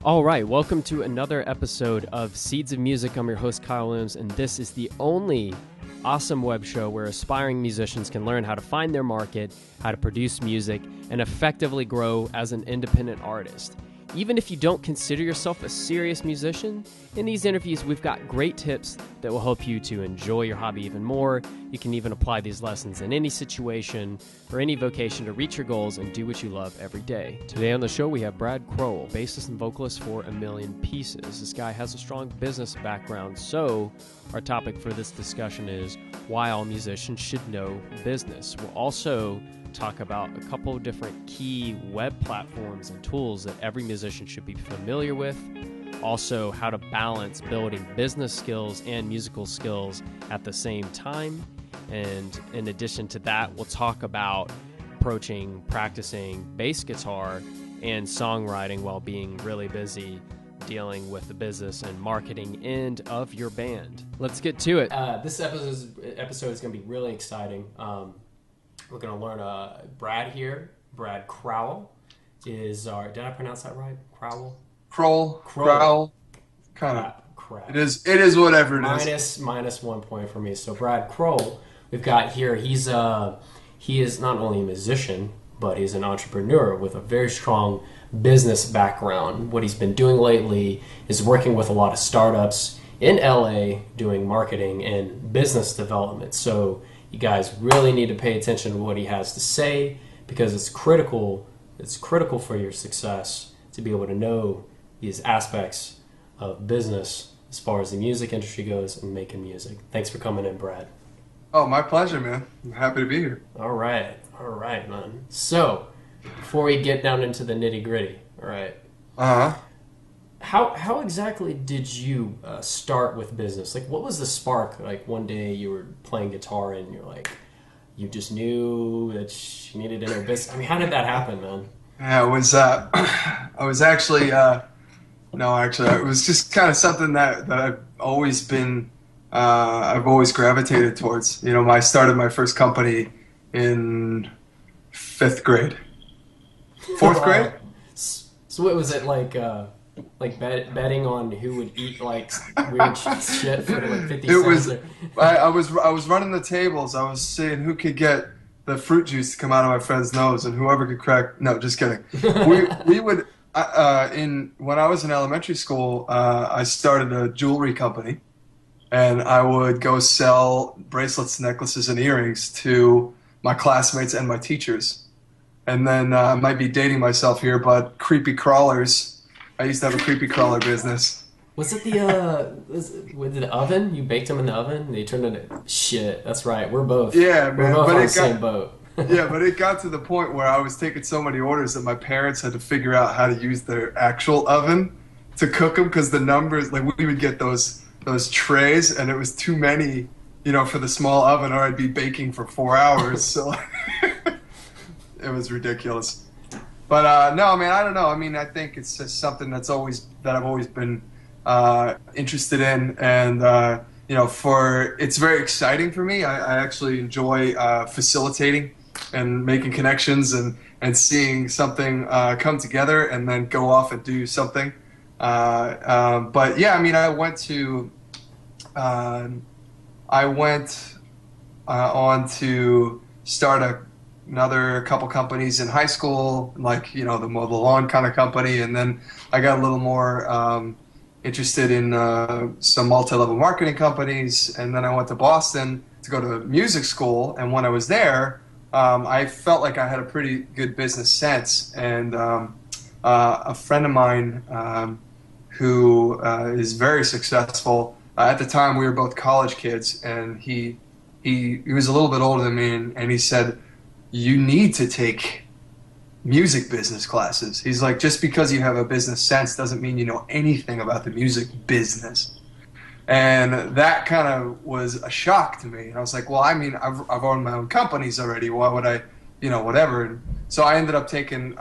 All right, welcome to another episode of Seeds of Music. I'm your host, Kyle Williams, and this is the only awesome web show where aspiring musicians can learn how to find their market, how to produce music, and effectively grow as an independent artist. Even if you don't consider yourself a serious musician, in these interviews we've got great tips that will help you to enjoy your hobby even more. You can even apply these lessons in any situation or any vocation to reach your goals and do what you love every day. Today on the show we have Brad Crowell, bassist and vocalist for A Million Pieces. This guy has a strong business background, so our topic for this discussion is why all musicians should know business. We'll also talk about a couple of different key web platforms and tools that every musician should be familiar with. Also, how to balance building business skills and musical skills at the same time. And in addition to that, we'll talk about approaching practicing bass guitar and songwriting while being really busy dealing with the business and marketing end of your band. Let's get to it. This episode is going to be really exciting. We're going to learn Brad here. Brad Crowell is our... Did I pronounce that right? Crowell? Crowell. Kind of. Crowell. It is whatever it is. Minus 1 point for me. So Brad Crowell, we've got here, he is not only a musician, but he's an entrepreneur with a very strong business background. What he's been doing lately is working with a lot of startups in LA doing marketing and business development. So you guys really need to pay attention to what he has to say because it's critical for your success to be able to know these aspects of business as far as the music industry goes and making music. Thanks for coming in, Brad. Oh, my pleasure, man. I'm happy to be here. All right, man. So, before we get down into the nitty-gritty, all right? Uh-huh. How exactly did you start with business? Like, what was the spark? Like, one day you were playing guitar and you're like, you just knew that you needed to know business. I mean, how did that happen, man? Yeah, it was, I was actually, it was just kind of something that I've always been, I've always gravitated towards. You know, I started my first company in 5th grade. 4th grade? So what was it like betting on who would eat like weird shit for like 50 cents? I was running the tables. I was seeing who could get the fruit juice to come out of my friend's nose, and whoever could crack. No, just kidding. we would when I was in elementary school, I started a jewelry company, and I would go sell bracelets, necklaces, and earrings to my classmates and my teachers. And then I might be dating myself here, but creepy crawlers. I used to have a creepy crawler business. Was it the oven? You baked them in the oven? They turned into shit. That's right. We're both. Yeah, man. We're both on the same boat. Yeah, but it got to the point where I was taking so many orders that my parents had to figure out how to use their actual oven to cook them because the numbers, like we would get those trays and it was too many, for the small oven, or I'd be baking for 4 hours. So it was ridiculous. But no, man, I don't know. I mean, I think it's just something that I've always been interested in, and it's very exciting for me. I actually enjoy facilitating and making connections and seeing something come together and then go off and do something. But yeah, I mean, I went on to start another couple companies in high school, like, the mow the lawn kind of company. And then I got a little more interested in some multi-level marketing companies. And then I went to Boston to go to music school. And when I was there, I felt like I had a pretty good business sense. And a friend of mine who is very successful, at the time we were both college kids, and he was a little bit older than me, and he said, you need to take music business classes. He's like, just because you have a business sense doesn't mean you know anything about the music business. And that kind of was a shock to me. And I was like, well, I mean, I've owned my own companies already. Why would I, whatever. And so I ended up taking,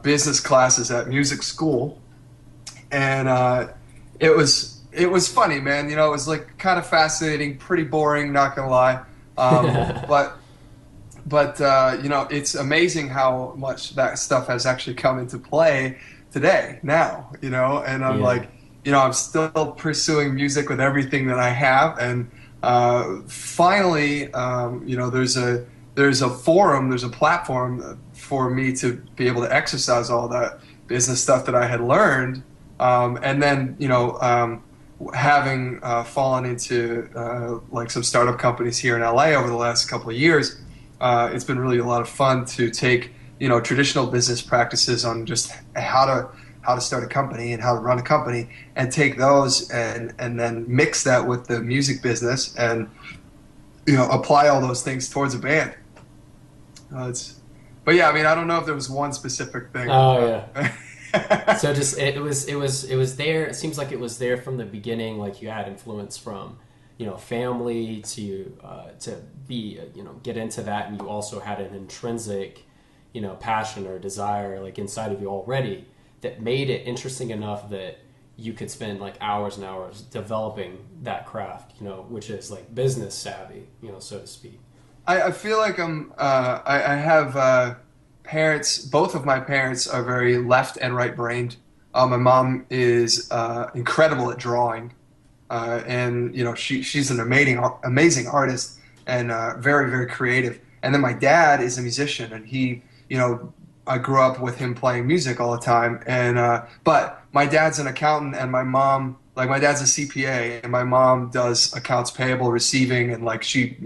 business classes at music school. And it was funny, man. It was like kind of fascinating, pretty boring, not gonna lie. But it's amazing how much that stuff has actually come into play today, now, and I'm Yeah. like, I'm still pursuing music with everything that I have. And finally, there's a forum, there's a platform for me to be able to exercise all that business stuff that I had learned. And then, having fallen into like some startup companies here in LA over the last couple of years, it's been really a lot of fun to take traditional business practices on just how to start a company and how to run a company, and take those and then mix that with the music business, and apply all those things towards a band. But yeah, I mean, I don't know if there was one specific thing. Oh yeah. So just it was there. It seems like it was there from the beginning. Like you had influence from, family to be get into that, and you also had an intrinsic, passion or desire like inside of you already that made it interesting enough that you could spend like hours and hours developing that craft, which is like business savvy, so to speak. I feel like I have parents. Both of my parents are very left and right brained. My mom is incredible at drawing, and she's an amazing artist, and very very creative. And then my dad is a musician, and I grew up with him playing music all the time. And but my dad's an accountant, and my dad's a CPA, and my mom does accounts payable, receiving, and like she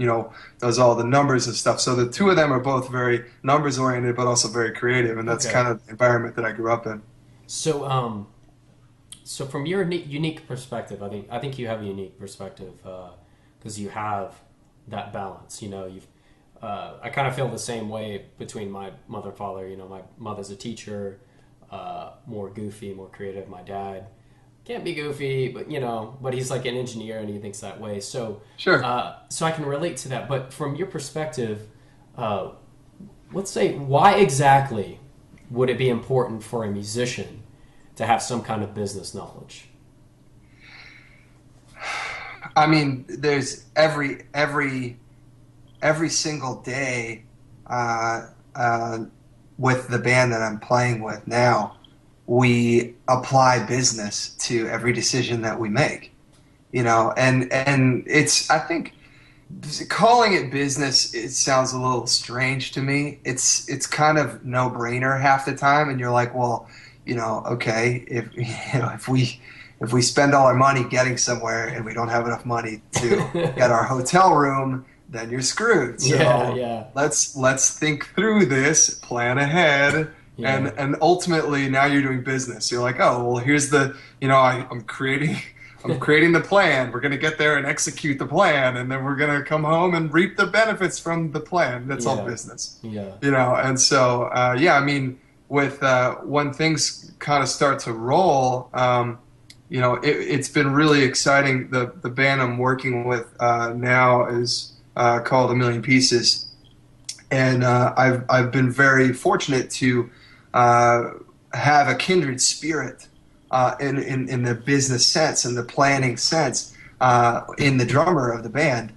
does all the numbers and stuff. So the two of them are both very numbers oriented, but also very creative, and that's kind of the environment that I grew up in. So so from your unique perspective, I think you have a unique perspective because you have that balance. You've I kind of feel the same way between my mother and father. My mother's a teacher, more goofy, more creative. My dad can't be goofy, but he's like an engineer and he thinks that way. So Sure. So I can relate to that. But from your perspective, let's say, why exactly would it be important for a musician to have some kind of business knowledge? I mean, there's every single day with the band that I'm playing with now, we apply business to every decision that we make, and I think calling it business, it sounds a little strange to me. It's kind of no brainer half the time, and you're like, well, okay, if we spend all our money getting somewhere and we don't have enough money to get our hotel room, then you're screwed. So yeah. let's think through this, plan ahead, and ultimately now you're doing business. You're like, oh well, here's the I'm creating the plan. We're gonna get there and execute the plan, and then we're gonna come home and reap the benefits from the plan. That's all business. Yeah. And so I mean, with when things kind of start to roll, it's been really exciting. The band I'm working with now is called A Million Pieces, and I've been very fortunate to have a kindred spirit in the business sense and the planning sense in the drummer of the band.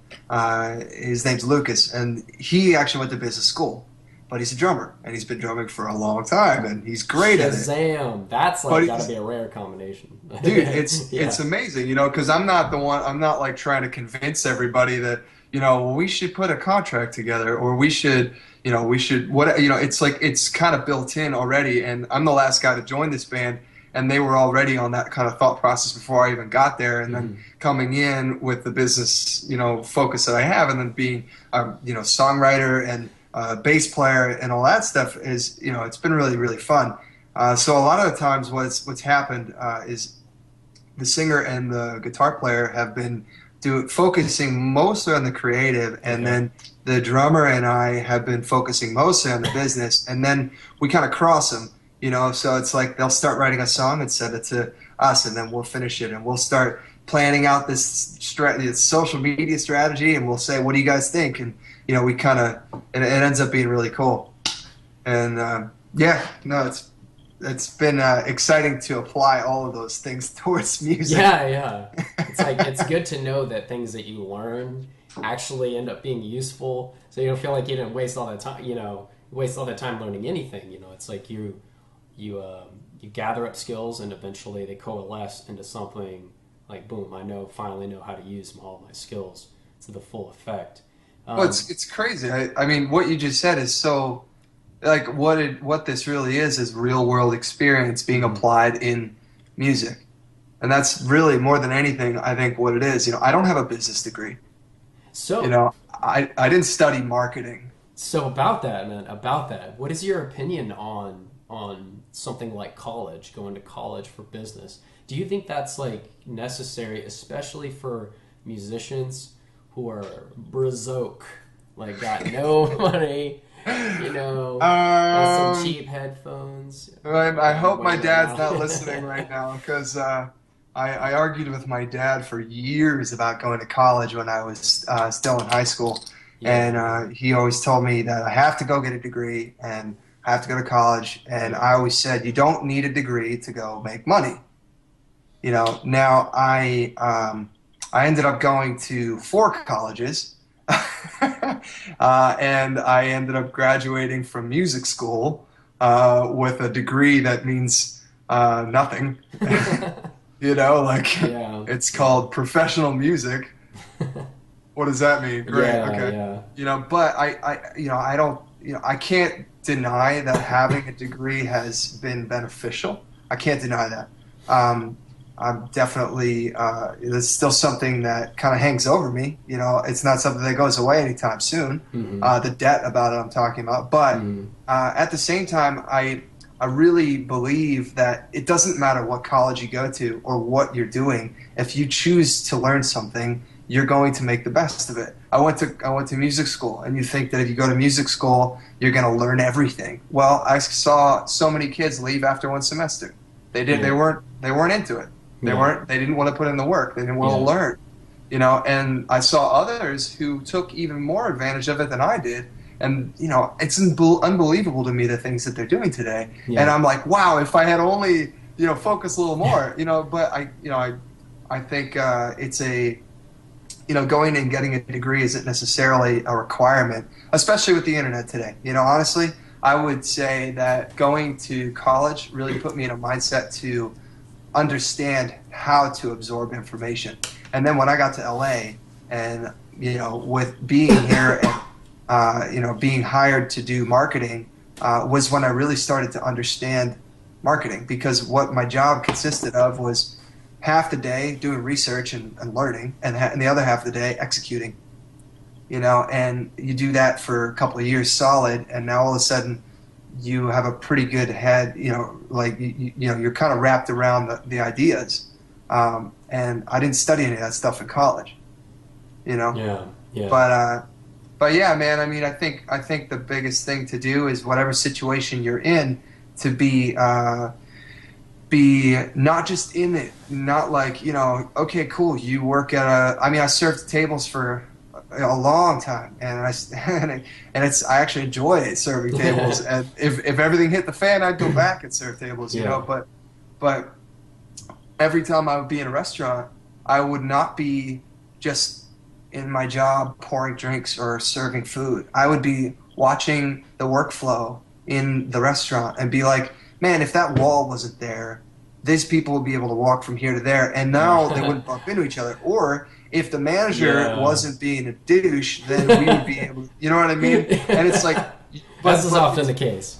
His name's Lucas, and he actually went to business school, but he's a drummer, and he's been drumming for a long time, and he's great at it. Shazam! That's like gotta be a rare combination, dude. It's amazing, because I'm not like trying to convince everybody that we should put a contract together, or we should it's like it's kind of built in already. And I'm the last guy to join this band, and they were already on that kind of thought process before I even got there. And then coming in with the business focus that I have, and then being songwriter and bass player and all that stuff is it's been really really fun. So a lot of the times what's happened is the singer and the guitar player have been focusing mostly on the creative, and then the drummer and I have been focusing mostly on the business, and then we kind of cross them, so it's like they'll start writing a song and send it to us, and then we'll finish it, and we'll start planning out this social media strategy, and we'll say, what do you guys think? And we kind of, and it ends up being really cool. And it's been exciting to apply all of those things towards music. Yeah. It's like, it's good to know that things that you learn actually end up being useful, so you don't feel like you didn't waste all that time, learning anything. It's like you you gather up skills, and eventually they coalesce into something like, boom, finally know how to use all of my skills to the full effect. Well, it's crazy. I mean, what you just said is so, like, what this really is real world experience being applied in music. And that's really, more than anything, I think what it is. I don't have a business degree. So, I didn't study marketing. So about that, man, what is your opinion on something like college, going to college for business? Do you think that's like necessary, especially for musicians who are broke, like got no money, want some cheap headphones? I hope my dad's not listening right now, because I argued with my dad for years about going to college when I was still in high school. Yeah. And he always told me that I have to go get a degree and I have to go to college. And I always said, you don't need a degree to go make money. Now I ended up going to 4 colleges and I ended up graduating from music school with a degree that means nothing. It's called professional music. What does that mean? Great. Yeah, okay. Yeah. But I can't deny that having a degree has been beneficial. I can't deny that. I'm definitely, it's still something that kind of hangs over me. It's not something that goes away anytime soon. Mm-hmm. The debt about it I'm talking about. But at the same time, I really believe that it doesn't matter what college you go to or what you're doing. If you choose to learn something, you're going to make the best of it. I went to music school, and you think that if you go to music school, you're going to learn everything. Well, I saw so many kids leave after 1 semester. They weren't into it. They didn't want to put in the work. They didn't want to learn. And I saw others who took even more advantage of it than I did. And it's unbelievable to me the things that they're doing today. Yeah. And I'm like, wow, if I had only focused a little more. But I think it's a going and getting a degree isn't necessarily a requirement, especially with the internet today. Honestly, I would say that going to college really put me in a mindset to understand how to absorb information. And then when I got to LA and, with being here and, being hired to do marketing, was when I really started to understand marketing, because what my job consisted of was half the day doing research and learning, and the other half of the day executing. And you do that for a couple of years solid, and now all of a sudden you have a pretty good head. You're kind of wrapped around the ideas. And I didn't study any of that stuff in college. Yeah. But yeah, man. I mean, I think the biggest thing to do is whatever situation you're in, to be not just in it, not like, okay, cool, you work at I served tables for a long time, and I actually enjoy serving tables. And if everything hit the fan, I'd go back and serve tables, but every time I would be in a restaurant, I would not be just in my job pouring drinks or serving food. I would be watching the workflow in the restaurant and be like, man, if that wall wasn't there, these people would be able to walk from here to there, and now they wouldn't bump into each other. Or if the manager wasn't being a douche, then we would be able to, you know what I mean? And it's like, this is often the case.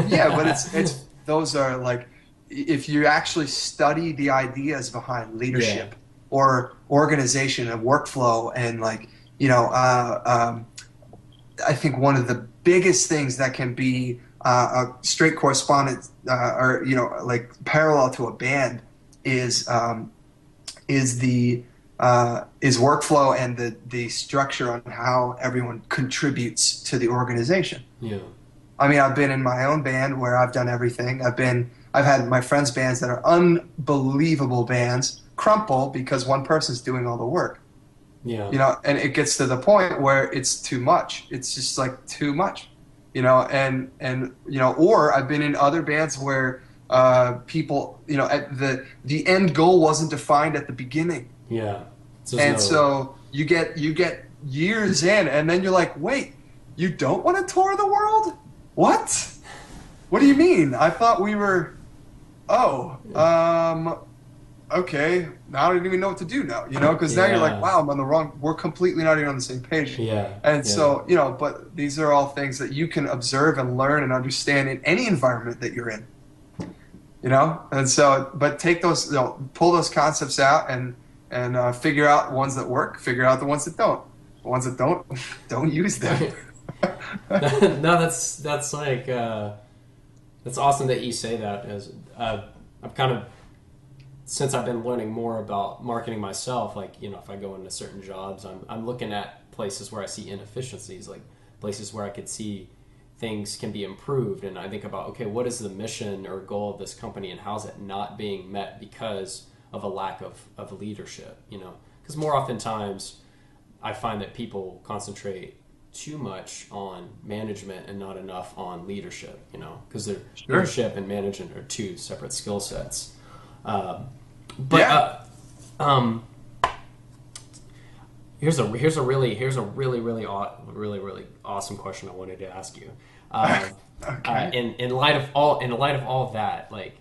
Yeah, but it's those are like, if you actually study the ideas behind leadership or organization and workflow, and I think one of the biggest things that can be a straight correspondent or parallel to a band is workflow and the structure on how everyone contributes to the organization. Yeah. I mean, I've been in my own band where I've done everything. I've had my friends' bands that are unbelievable bands crumple because one person's doing all the work. Yeah. And it gets to the point where it's too much. It's just like too much. Or I've been in other bands where people, at the end goal wasn't defined at the beginning. Yeah. So you get years in, and then you're like, wait, you don't want to tour the world? What do you mean? I thought we were oh, okay, now I don't even know what to do now, because now you're like, Yeah. wow, we're completely not even on the same page. Yeah. And Yeah. so, but these are all things that you can observe and learn and understand in any environment that you're in, And so, but take those, pull those concepts out and figure out ones that work, figure out the ones that don't. The ones that don't, don't use them. No, that's like that's awesome that you say that. As I've kind of, since I've been learning more about marketing myself, like if I go into certain jobs, I'm looking at places where I see inefficiencies, like places where I could see things can be improved, and I think about, okay, what is the mission or goal of this company, and how's it not being met because of a lack of leadership? Because more oftentimes I find that people concentrate too much on management and not enough on leadership, because leadership and management are two separate skill sets. But Yeah. Here's a really awesome question I wanted to ask you. Okay. In light of all of that, like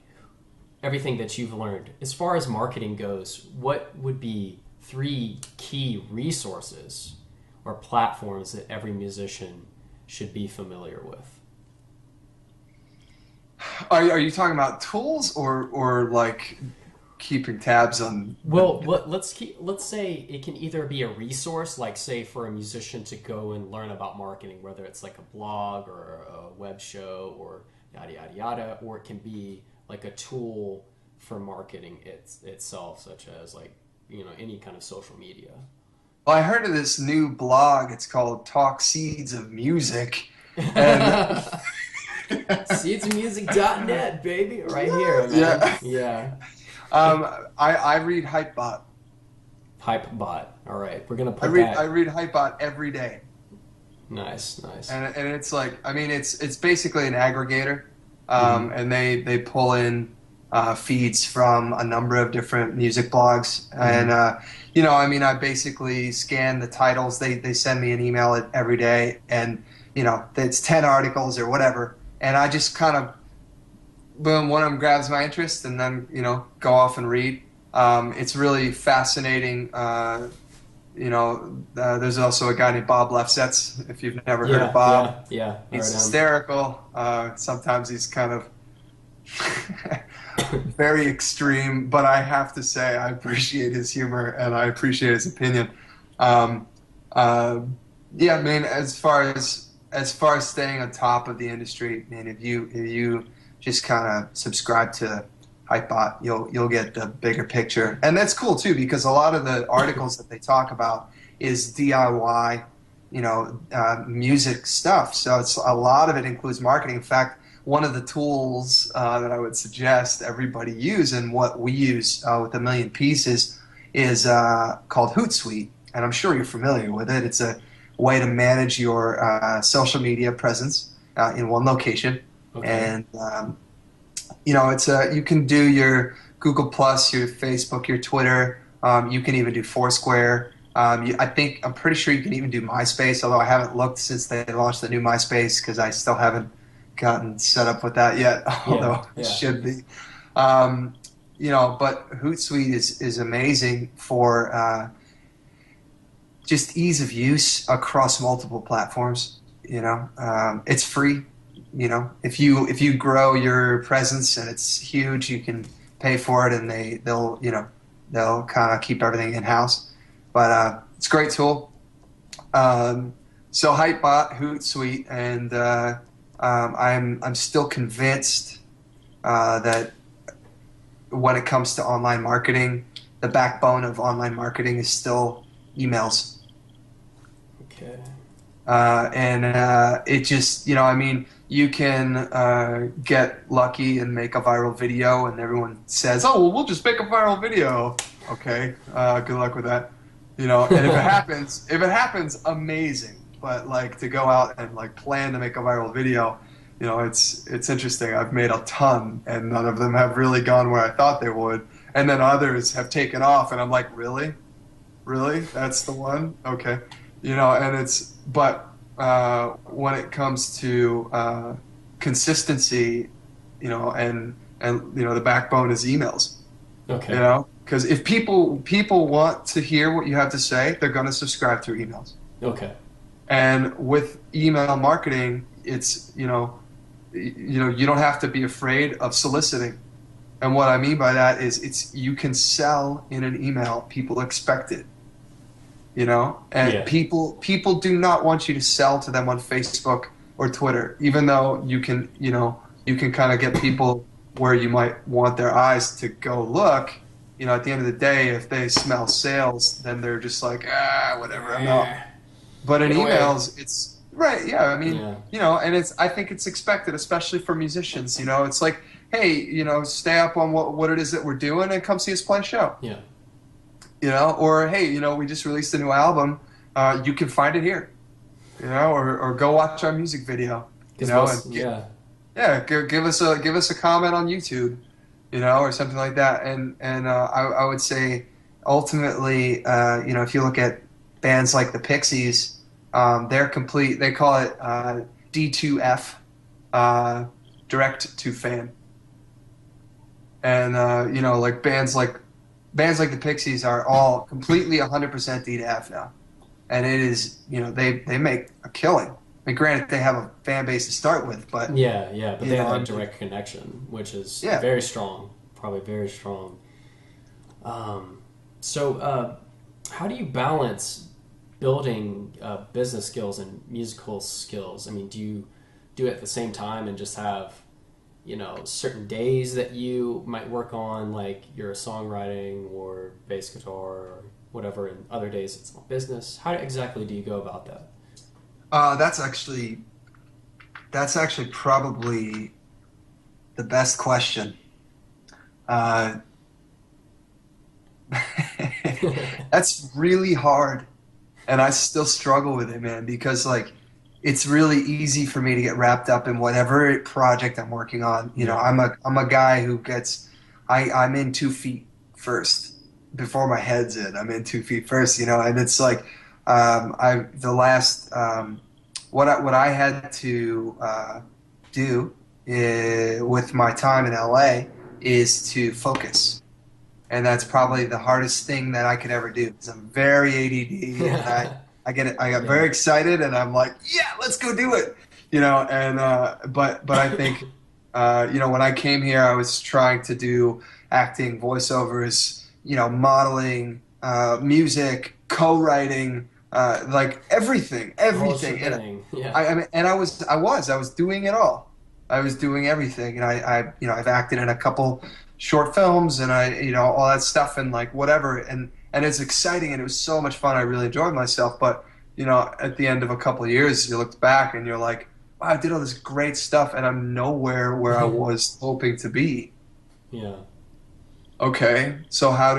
everything that you've learned, as far as marketing goes, what would be 3 key resources or platforms that every musician should be familiar with? Are you talking about tools or like keeping tabs on Well, let's say it can either be a resource, like say for a musician to go and learn about marketing, whether it's like a blog or a web show or yada yada yada, or it can be like a tool for marketing itself, such as like any kind of social media. Well, I heard of this new blog. It's called Talk Seeds of Music, and Seedsofmusic.net, baby, right here, man. yeah, Yeah. I read Hypebot. Hypebot. All right, we're gonna I put read I that. read Hypebot every day, Nice, nice. and it's like, I mean, it's basically an aggregator, Hmm. and they pull in feeds from a number of different music blogs, and Hmm. I mean, I basically scan the titles. They send me an email every day, and it's 10 articles or whatever, and I just kind of boom, one of them grabs my interest, and then go off and read. It's really fascinating. There's also a guy named Bob Lefsetz. If you've never heard of Yeah, Bob, yeah, yeah. I he's heard him. hysterical. Sometimes he's kind of very extreme, but I have to say I appreciate his humor and I appreciate his opinion. Um, uh, yeah, I mean, as far as staying on top of the industry, man, if you just kind of subscribe to Hypebot, you'll get the bigger picture, and that's cool too because a lot of the articles that they talk about is DIY, music stuff. So it's a lot of it includes marketing. In fact, one of the tools that I would suggest everybody use, and what we use with A Million Pieces, is called Hootsuite, and I'm sure you're familiar with it. It's a way to manage your social media presence in one location, Okay. and you can do your Google Plus, your Facebook, your Twitter. You can even do Foursquare. I'm pretty sure you can even do MySpace, although I haven't looked since they launched the new MySpace because I still haven't gotten set up with that yet, Yeah, although it yeah. should be. Um, but Hootsuite is amazing for just ease of use across multiple platforms. It's free. If you grow your presence and it's huge, you can pay for it, and they'll kind of keep everything in house. But it's a great tool. So Hypebot, Hootsuite, and I'm still convinced that when it comes to online marketing, the backbone of online marketing is still emails. Okay. And it just, I mean, you can get lucky and make a viral video, and everyone says, "Oh, well, we'll just make a viral video." Okay, good luck with that. And if it happens, amazing. But like to go out and like plan to make a viral video, it's interesting. I've made a ton, and none of them have really gone where I thought they would, and then others have taken off, and I'm like, really? Really? That's the one? Okay. And but when it comes to consistency, and and the backbone is emails. Okay. Because if people want to hear what you have to say, they're going to subscribe through emails. Okay. And with email marketing, it's you don't have to be afraid of soliciting. And what I mean by that is you can sell in an email. People expect it. And people do not want you to sell to them on Facebook or Twitter, even though you can kind of get people where you might want their eyes to go look. At the end of the day, if they smell sales, then they're just like, whatever, I'm out. But in emails, it's right. Yeah. I mean, and I think it's expected, especially for musicians. It's like, hey, stay up on what it is that we're doing and come see us play a show. Yeah. Or hey, we just released a new album. You can find it here. Or go watch our music video. Give us a comment on YouTube, or something like that. And I would say ultimately, if you look at bands like the Pixies, they're complete. They call it D2F, direct to fan. And like bands like the Pixies are all completely 100% D to F now, and it is they make a killing. I mean, granted, they have a fan base to start with, but but they have a direct connection, which is very strong, probably very strong. So how do you balance building business skills and musical skills? I mean, do you do it at the same time and just have certain days that you might work on, like your songwriting or bass guitar or whatever, and other days it's on business? How exactly do you go about that? That's actually probably the best question. That's really hard, and I still struggle with it, man, because it's really easy for me to get wrapped up in whatever project I'm working on. I'm a guy who I'm in 2 feet first before my head's in. I'm in 2 feet first, and it's like what I had to do with my time in LA is to focus. And that's probably the hardest thing that I could ever do, because I'm very ADD, and I got very excited, and I'm like, yeah, let's go do it, And but I think when I came here, I was trying to do acting, voiceovers, modeling, music, co-writing, like everything. And I was doing it all. I was doing everything, and I've acted in a couple short films, and all that stuff, and like whatever, and it's exciting, and it was so much fun. I really enjoyed myself, but at the end of a couple of years, you looked back and you're like, wow, I did all this great stuff, and I'm nowhere where I was hoping to be. Yeah. Okay, so what's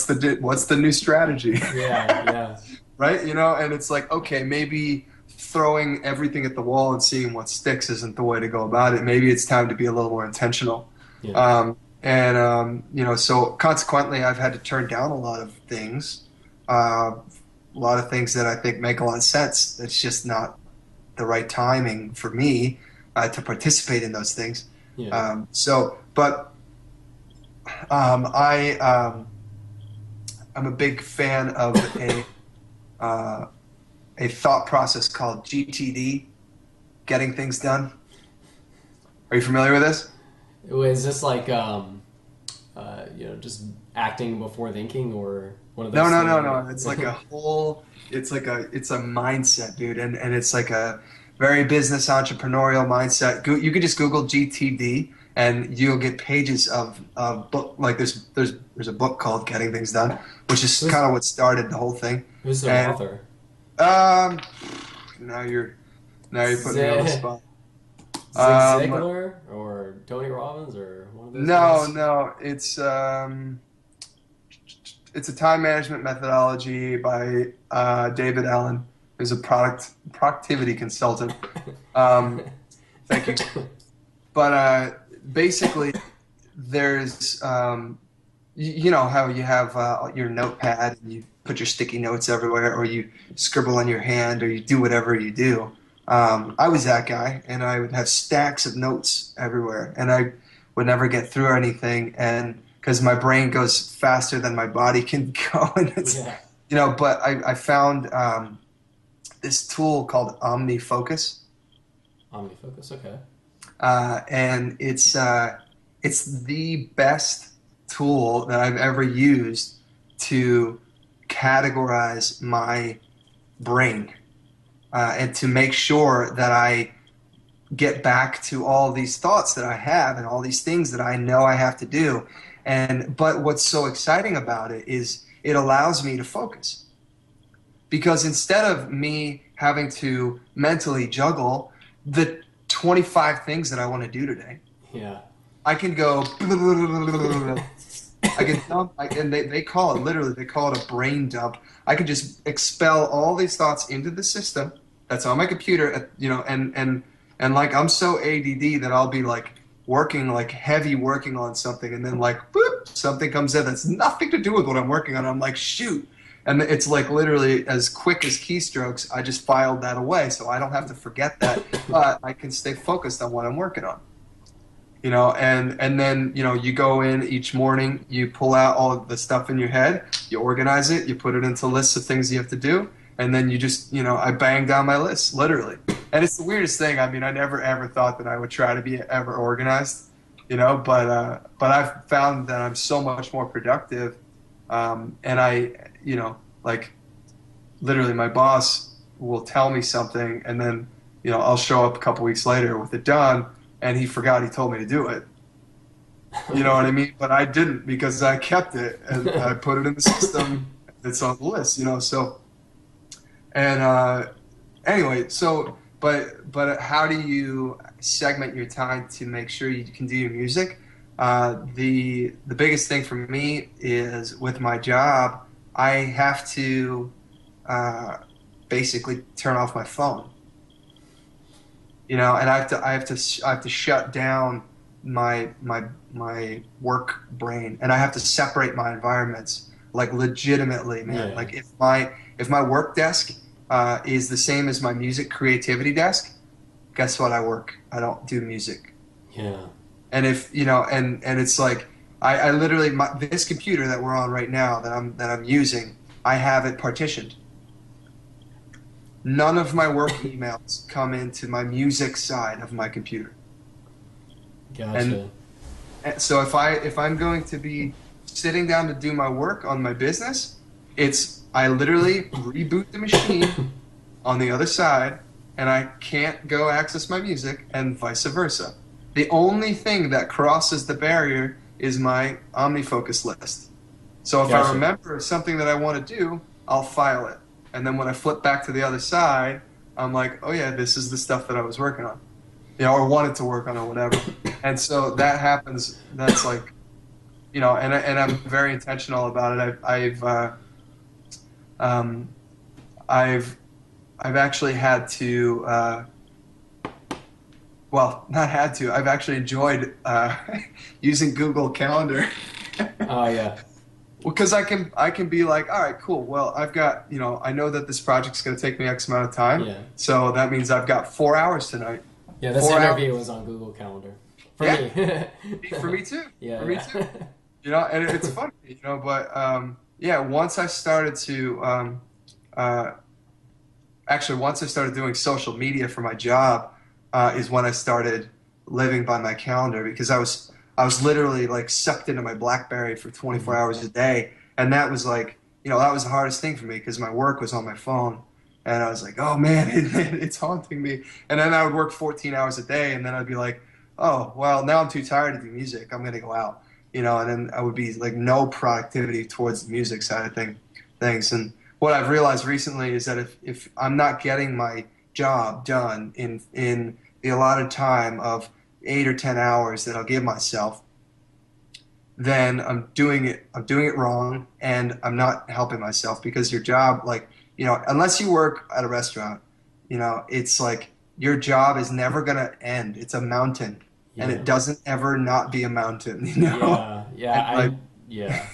the new strategy? Yeah. Right, and it's like, okay, maybe throwing everything at the wall and seeing what sticks isn't the way to go about it. Maybe it's time to be a little more intentional. Yeah. So consequently, I've had to turn down a lot of things, that I think make a lot of sense. It's just not the right timing for me to participate in those things. Yeah. I'm a big fan of a thought process called GTD, getting things done. Are you familiar with this? Is this like just acting before thinking, or one of those? No. It's like it's a mindset, dude, and it's like a very business entrepreneurial mindset. You could just Google GTD, and you'll get pages of book. Like there's a book called Getting Things Done, which is kind of what started the whole thing. Who's the author? Now you're putting me on the spot. Zig Ziglar or Tony Robbins or one of those guys? No. It's a time management methodology by David Allen, who's a productivity consultant. Thank you. But basically, there's you know how you have your notepad and you put your sticky notes everywhere, or you scribble on your hand, or you do whatever you do. I was that guy, and I would have stacks of notes everywhere, and I would never get through anything, and because my brain goes faster than my body can go, and it's Yeah. But I found this tool called OmniFocus, OmniFocus. Okay. and it's the best tool that I've ever used to categorize my brain and to make sure that I get back to all these thoughts that I have and all these things that I know I have to do. But what's so exciting about it is it allows me to focus. Because instead of me having to mentally juggle the 25 things that I want to do today, Yeah. I can go. I can dump, and they call it literally. They call it a brain dump. I can just expel all these thoughts into the system that's on my computer, and like I'm so ADD that I'll be like working like heavy working on something, and then like boop, something comes in that's nothing to do with what I'm working on. I'm like shoot, and it's like literally as quick as keystrokes. I just filed that away, so I don't have to forget that, but I can stay focused on what I'm working on. And then you go in each morning, you pull out all of the stuff in your head, you organize it, you put it into lists of things you have to do, and then you just I bang down my list literally. And it's the weirdest thing. I mean, I never ever thought that I would try to be ever organized, but I've found that I'm so much more productive, and like literally my boss will tell me something, and then I'll show up a couple weeks later with it done, and he forgot he told me to do it. You know what I mean? But I didn't, because I kept it and I put it in the system. It's on the list, So, and anyway, but how do you segment your time to make sure you can do your music? The biggest thing for me is with my job, I have to basically turn off my phone. And I have to shut down my work brain, and I have to separate my environments, like legitimately, man. Yeah. Like if my work desk is the same as my music creativity desk, guess what? I work. I don't do music. Yeah. And if and it's like I literally this computer that we're on right now that I'm using, I have it partitioned. None of my work emails come into my music side of my computer. Gotcha. And so if I'm going to be sitting down to do my work on my business, I literally reboot the machine on the other side, and I can't go access my music, and vice versa. The only thing that crosses the barrier is my OmniFocus list. So if Gotcha. I remember something that I want to do, I'll file it. And then when I flip back to the other side, I'm like, oh yeah, this is the stuff that I was working on, or wanted to work on, or whatever. And so that happens. That's like, and I'm very intentional about it. I've actually had to, well, not had to. I've actually enjoyed using Google Calendar. Oh yeah. Because I can be like, all right, cool. Well, I've got, I know that this project's going to take me X amount of time. Yeah. So that means I've got 4 hours tonight. Yeah, this 4 interview hours. was on Google Calendar. For Yeah. me. For me too. Yeah. For me too. And it's funny, but yeah, once I started to, actually, once I started doing social media for my job, is when I started living by my calendar, because I was literally like sucked into my BlackBerry for 24 hours a day. And that was like, that was the hardest thing for me, because my work was on my phone. And I was like, oh man, it's haunting me. And then I would work 14 hours a day, and then I'd be like, oh, well, now I'm too tired to do music. I'm going to go out, and then I would be like no productivity towards the music side of things. And what I've realized recently is that if I'm not getting my job done in the allotted time of 8 or 10 hours that I'll give myself, then I'm doing it wrong, and I'm not helping myself, because your job, like, unless you work at a restaurant, it's like your job is never going to end. It's a mountain, and it doesn't ever not be a mountain, Yeah. And Yeah.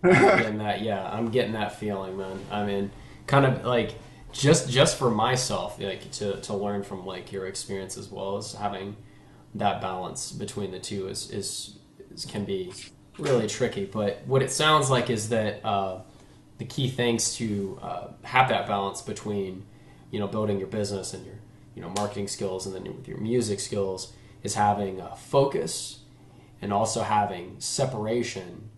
I'm getting that. Yeah, I'm getting that feeling, man. I mean, kind of like just for myself, like to learn from like your experience as well as having that balance between the two is can be really tricky. But what it sounds like is that the key things to have that balance between building your business and your marketing skills and then with your music skills is having focus and also having separation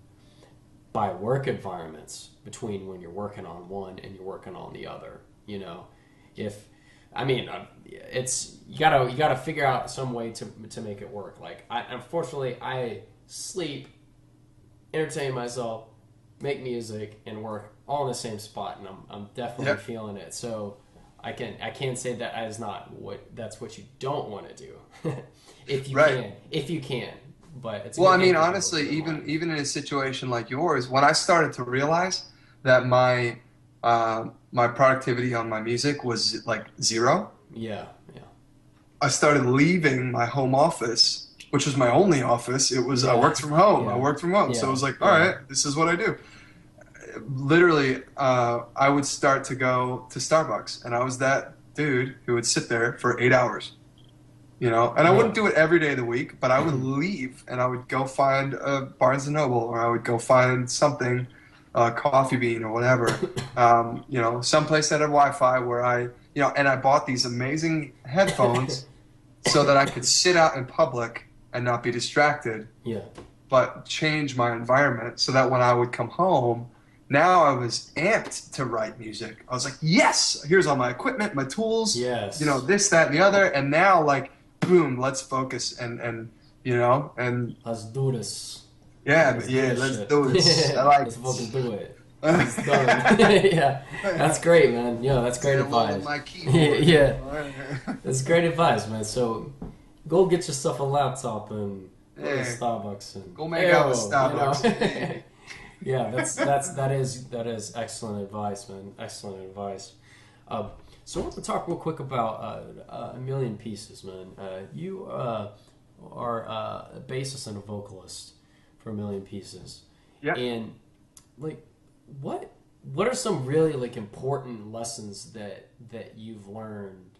by work environments between when you're working on one and you're working on the other. It's you gotta figure out some way to make it work. Like unfortunately I sleep, entertain myself, make music, and work all in the same spot, and I'm definitely feeling it. So I can't say that is not that's what you don't want to do. if you can. But it's honestly, even in a situation like yours, when I started to realize that my productivity on my music was like zero. Yeah. I started leaving my home office, which was my only office. It was I worked from home. So it was like, all right, this is what I do. Literally, I would start to go to Starbucks, and I was that dude who would sit there for 8 hours. And I wouldn't do it every day of the week, but I would leave and I would go find a Barnes & Noble, or I would go find something, Coffee Bean or whatever, someplace that had Wi-Fi where and I bought these amazing headphones so that I could sit out in public and not be distracted, but change my environment so that when I would come home, now I was amped to write music. I was like, yes, here's all my equipment, my tools, this, that, and the other, and now like, boom, let's focus and let's do this. Let's do this. I like let's fucking do it. Yeah, that's great, man. That's great advice. My keyboard. That's great advice, man. So go get yourself a laptop and go to Starbucks and go make out with Starbucks. Yeah, that is excellent advice, man. Excellent advice. So I want to talk real quick about A Million Pieces, man. You are a bassist and a vocalist for A Million Pieces. Yeah. And like, what are some really like important lessons that you've learned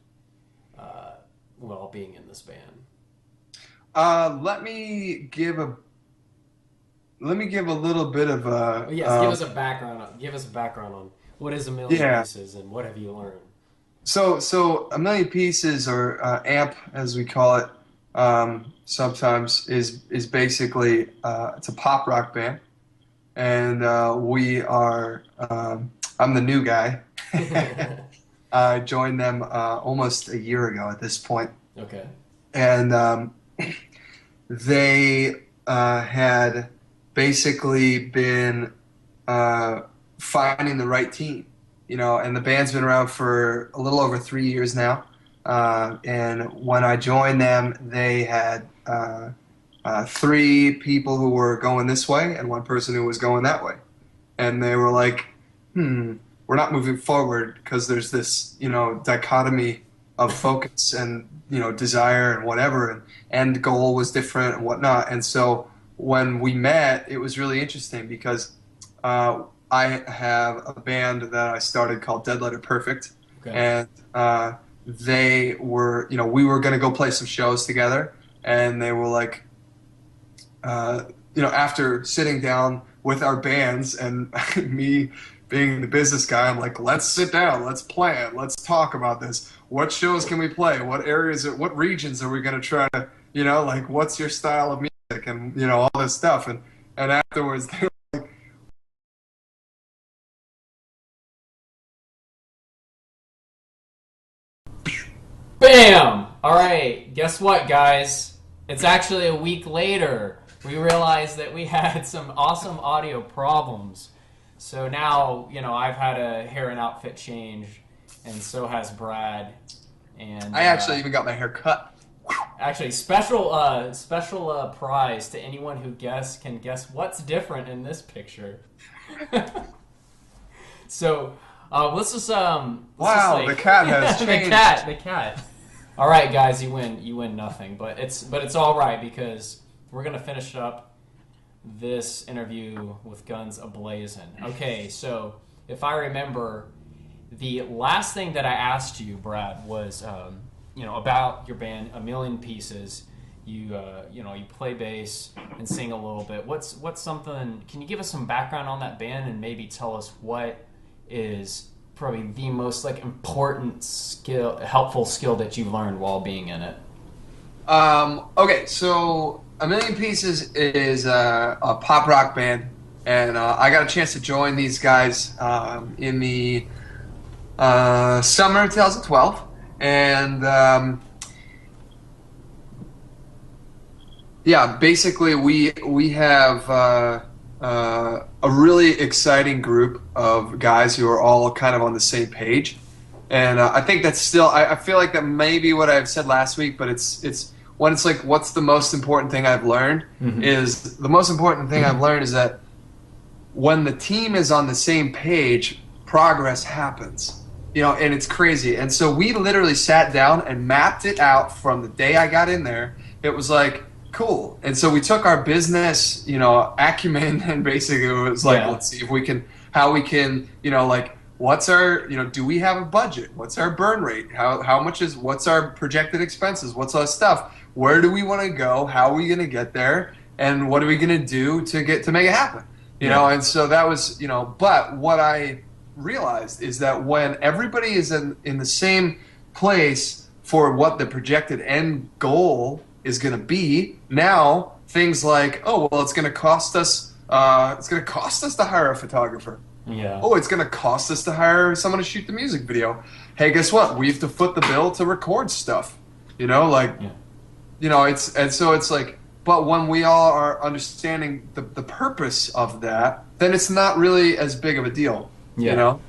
while being in this band? Let me give a little bit of a. Give us a background. Give us a background on what is A Million Pieces and what have you learned. So A Million Pieces, or AMP as we call it, sometimes is basically it's a pop rock band, and we are. I'm the new guy. I joined them almost a year ago at this point. Okay. And they had basically been finding the right team, and the band's been around for a little over 3 years now. And when I joined them, they had 3 people who were going this way and 1 person who was going that way. And they were like, we're not moving forward because there's this, dichotomy of focus and, desire and whatever, and end goal was different and whatnot. And so when we met, it was really interesting because I have a band that I started called Dead Letter Perfect. Okay. And they were, we were going to go play some shows together, and they were like, after sitting down with our bands and me being the business guy, I'm like, let's sit down, let's plan, let's talk about this. What shows can we play? What areas, what regions are we going to try to, what's your style of music, and, all this stuff. And afterwards, they were like, bam! All right, guess what, guys? It's actually a week later. We realized that we had some awesome audio problems. So now, I've had a hair and outfit change, and so has Brad. And I actually even got my hair cut. Actually, special prize to anyone who can guess what's different in this picture. So let's just wow, the cat has changed. the cat. All right, guys, you win nothing, but it's all right because we're gonna finish up this interview with guns a-blazing. Okay, so if I remember, The last thing that I asked you, Brad, was about your band, A Million Pieces. You you play bass and sing a little bit. What's something? Can you give us some background on that band and maybe tell us what is probably the most important skill, helpful skill that you've learned while being in it? Okay, so A Million Pieces is a pop rock band, and I got a chance to join these guys in the summer of 2012, and yeah, basically we have a really exciting group of guys who are all kind of on the same page, and I think that's still I feel like that may be what I've said last week, but it's when it's like, what's the most important thing I've learned? Is the most important thing I've learned is that when the team is on the same page, progress happens. And it's crazy. And so we literally sat down and mapped it out from the day I got in there. It was like, cool. And so we took our business, acumen, and basically it was like, let's see if we can, how we can, what's our, do we have a budget? What's our burn rate? How much what's our projected expenses? What's our stuff? Where do we want to go? How are we going to get there? And what are we going to do to make it happen? You know? And so that was, but what I realized is that when everybody is in the same place for what the projected end goal is going to be, now things like, oh, well, it's going to cost us to hire a photographer. Yeah. Oh, it's going to cost us to hire someone to shoot the music video. Hey, guess what? We have to foot the bill to record stuff. It's like, but when we all are understanding the purpose of that, then it's not really as big of a deal.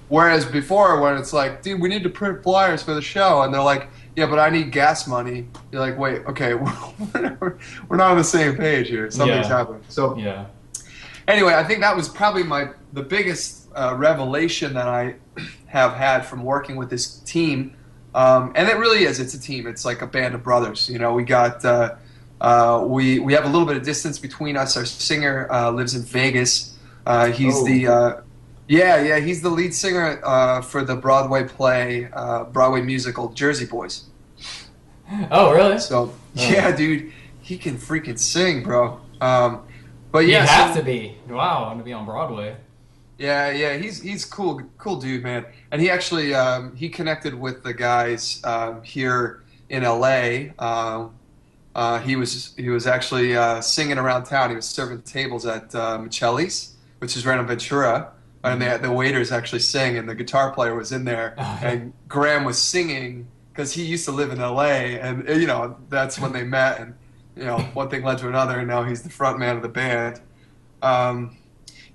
Whereas before, when it's like, dude, we need to print flyers for the show, and they're like, yeah, but I need gas money. You're like, wait, okay, we're not on the same page here. Something's happening. So anyway, I think that was probably the biggest revelation that I have had from working with this team. And it really is. It's a team. It's like a band of brothers. We got we have a little bit of distance between us. Our singer lives in Vegas. He's he's the lead singer for the Broadway play, Broadway musical Jersey Boys. Oh, really? So yeah, dude, he can freaking sing, bro. But yeah, you have to be. Wow, I'm gonna be on Broadway. Yeah, he's cool dude, man. And he actually he connected with the guys here in LA. He was actually singing around town. He was serving tables at Michelli's, which is right on Ventura. And the waiters actually sang, and the guitar player was in there, and Graham was singing because he used to live in L.A. and that's when they met, and one thing led to another, and now he's the front man of the band.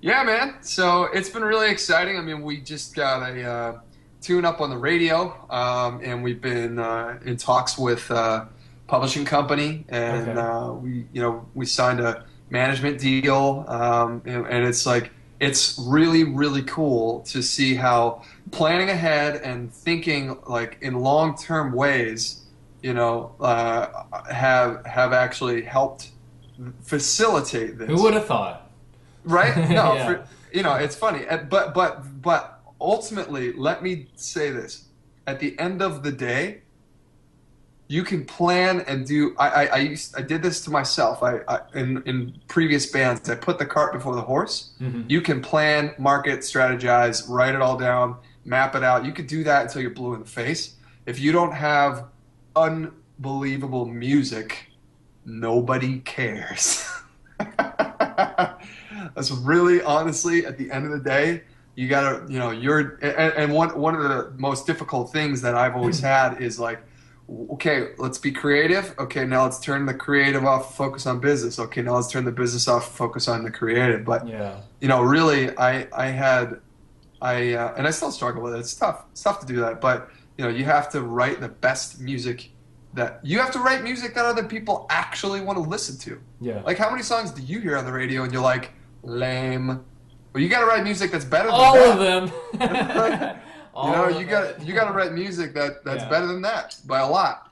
Yeah, man. So it's been really exciting. I mean, we just got a tune up on the radio, and we've been in talks with a publishing company, and we signed a management deal, and it's like. It's really, really cool to see how planning ahead and thinking like in long-term ways, have actually helped facilitate this. Who would have thought? Right? No, it's funny. But ultimately, let me say this: at the end of the day, you can plan and do. I did this to myself. In previous bands, I put the cart before the horse. Mm-hmm. You can plan, market, strategize, write it all down, map it out. You could do that until you're blue in the face. If you don't have unbelievable music, nobody cares. That's really, honestly, at the end of the day, you gotta, and one of the most difficult things that I've always had is like, okay, let's be creative. Okay, now let's turn the creative off, focus on business. Okay, now let's turn the business off, focus on the creative. But really, and I still struggle with it. It's tough. It's tough to do that. But you have to write the best music that other people actually want to listen to. Yeah. Like, how many songs do you hear on the radio and you're like, lame? Well, you got to write music that's better than all that. of them. You got to write music that's better than that by a lot.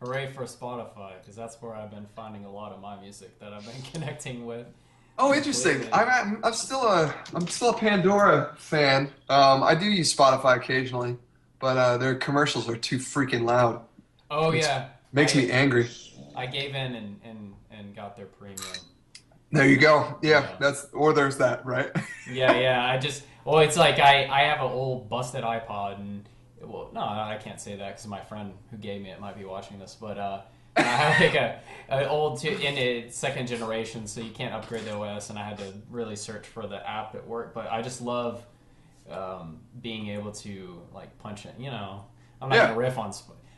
Hooray for Spotify, because that's where I've been finding a lot of my music that I've been connecting with. Oh, interesting. I'm still a Pandora fan. I do use Spotify occasionally, but their commercials are too freaking loud. Oh Makes yeah, makes me angry. I gave in and got their premium. There you go. Yeah, Yeah. there's that, right? Yeah. Well, it's like I have an old busted iPod, and well, no, I can't say that because my friend who gave me it might be watching this, but I have like a old in a second generation, so you can't upgrade the OS, and I had to really search for the app that worked. But I just love being able to like punch it. I'm not gonna riff on.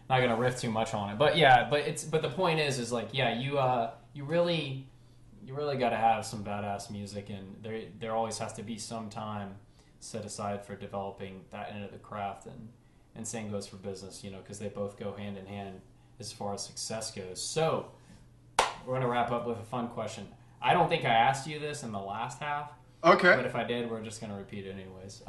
Not gonna riff too much on it, but yeah, but the point is like yeah, you really got to have some badass music, and there always has to be some time set aside for developing that end of the craft, and same goes for business, because they both go hand in hand as far as success goes. So we're going to wrap up with a fun question. I don't think I asked you this in the last half. Okay. But if I did, we're just going to repeat it anyways.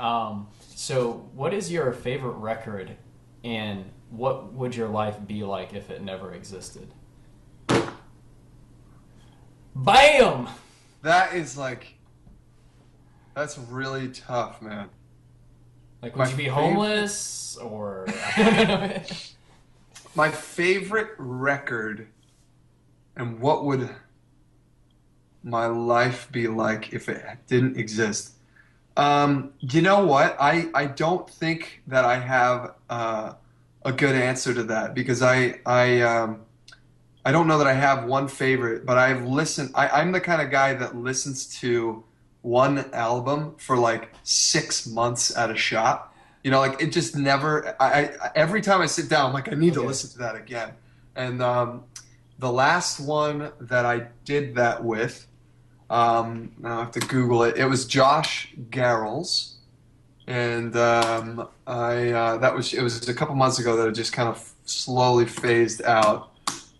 So what is your favorite record, and what would your life be like if it never existed? Bam! That's really tough, man. Like, would you be homeless, or... My favorite record, and what would my life be like if it didn't exist? You know what? I don't think that I have a good answer to that, because I don't know that I have one favorite, but I've listened. I'm the kind of guy that listens to one album for like 6 months at a shot. Like it just never. Every time I sit down, I'm like, I need to listen to that again. And the last one that I did that with, now I have to Google it. It was Josh Garrels, and it was a couple months ago that it just kind of slowly phased out.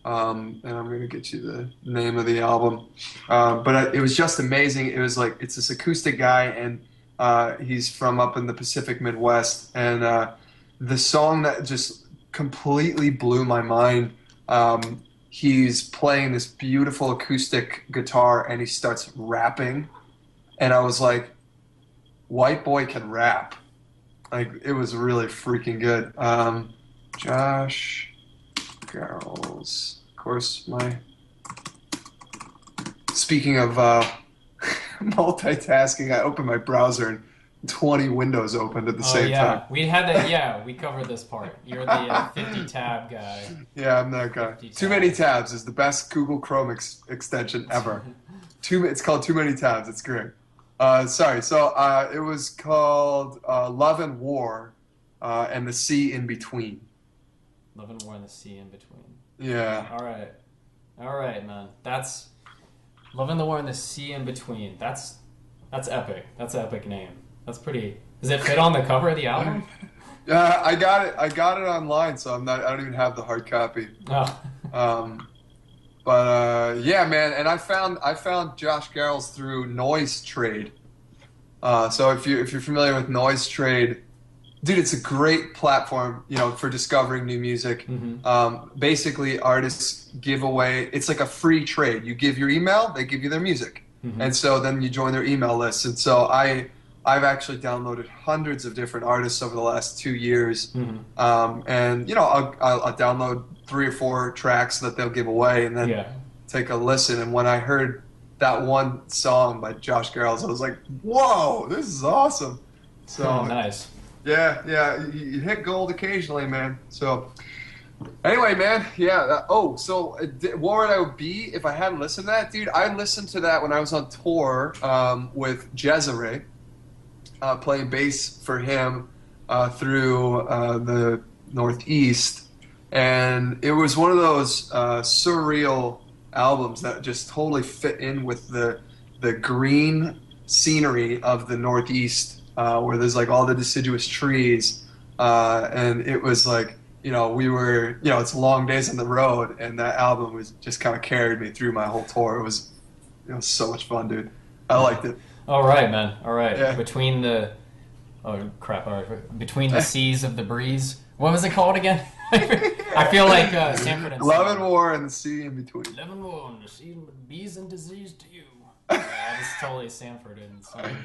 And I'm going to get you the name of the album. But it was just amazing. It was like, it's this acoustic guy, and he's from up in the Pacific Midwest. And the song that just completely blew my mind, he's playing this beautiful acoustic guitar, and he starts rapping. And I was like, white boy can rap. Like, it was really freaking good. Josh Girls. Of course, speaking of multitasking, I opened my browser and 20 windows opened at the same time. We had that. Yeah, we covered this part. You're the 50 tab guy. Yeah, I'm that guy. Too many tabs is the best Google Chrome extension ever. It's called Too Many Tabs. It's great. Sorry. So it was called Love and War and the Sea in Between. Love and War and the Sea in Between. Yeah. All right, man. That's Love and the War and the Sea in Between. That's epic. That's an epic name. That's pretty. Does it fit on the cover of the album? I got it online, so I don't even have the hard copy. Oh. But yeah, man. And I found Josh Garrels through Noise Trade. So if you're familiar with Noise Trade, dude, it's a great platform, for discovering new music. Mm-hmm. Basically, artists give away. It's like a free trade. You give your email, they give you their music, and so then you join their email list. And so I've actually downloaded hundreds of different artists over the last 2 years, and I'll download 3 or 4 tracks that they'll give away, and then take a listen. And when I heard that one song by Josh Garrels, I was like, "Whoa, this is awesome!" So nice. Yeah, you hit gold occasionally, man. So, anyway, man, what would I be if I hadn't listened to that? Dude, I listened to that when I was on tour with Jezere, playing bass for him through the Northeast. And it was one of those surreal albums that just totally fit in with the green scenery of the Northeast. Where there's like all the deciduous trees, and it was like, we were, it's long days on the road, and that album was just kind of carried me through my whole tour. It was so much fun, dude. I liked it. All right, man. All right. Yeah. Between the seas of the breeze. What was it called again? I feel like Sanford and Love and War and the Sea in Between. Love and War and the Sea, bees and disease to you. Yeah, it's totally Sanford and something.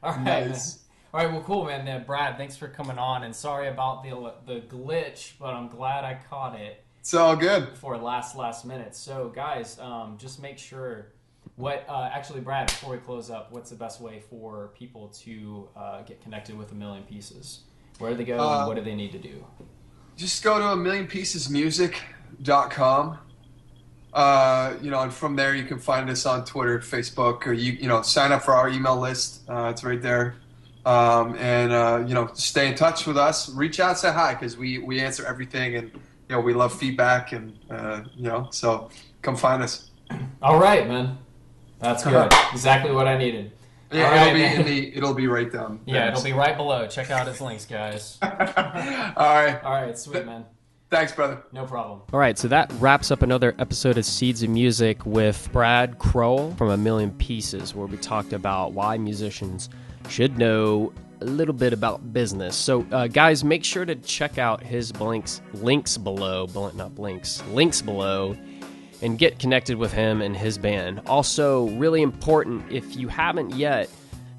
All right, Nice. man. All right, well, cool, man. Brad, thanks for coming on, and sorry about the glitch, but I'm glad I caught it It's all good. for last minute. So, guys, just make sure. Actually, Brad, before we close up, what's the best way for people to get connected with A Million Pieces? Where do they go, and what do they need to do? Just go to amillionpiecesmusic.com. And from there you can find us on Twitter, Facebook, or sign up for our email list. It's right there. Stay in touch with us. Reach out, say hi, because we answer everything, and we love feedback, and so come find us. All right, man. That's good. Exactly what I needed. Yeah, it'll be right down. Yeah, it'll be right below. Check out his links, guys. All right, Sweet, man. Thanks, brother. No problem. All right, so that wraps up another episode of Seeds of Music with Brad Crowell from A Million Pieces, where we talked about why musicians should know a little bit about business. So, guys, make sure to check out his links below, and get connected with him and his band. Also, really important, if you haven't yet,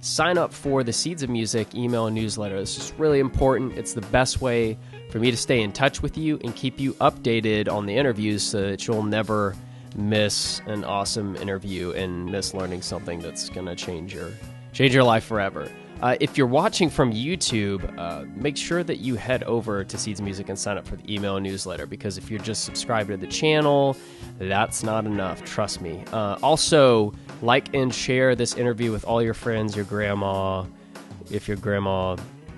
sign up for the Seeds of Music email newsletter. This is really important. It's the best way for me to stay in touch with you and keep you updated on the interviews so that you'll never miss an awesome interview and miss learning something that's going to change your life forever. If you're watching from YouTube, make sure that you head over to Seeds of Music and sign up for the email newsletter, because if you're just subscribed to the channel, that's not enough, trust me. Also, like and share this interview with all your friends, your grandma, if your grandma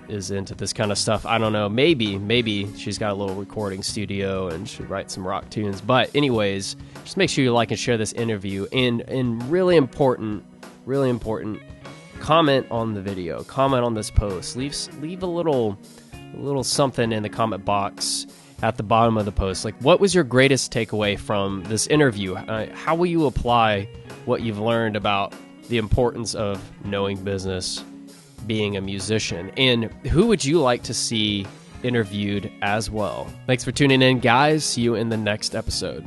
is into this kind of stuff. I don't know, maybe she's got a little recording studio and she writes some rock tunes. But anyways, just make sure you like and share this interview, and really important, comment on the video, comment on this post, leave a little something in the comment box at the bottom of the post. Like, what was your greatest takeaway from this interview? How will you apply what you've learned about the importance of knowing business, being a musician, and who would you like to see interviewed as well? Thanks for tuning in, guys. See you in the next episode.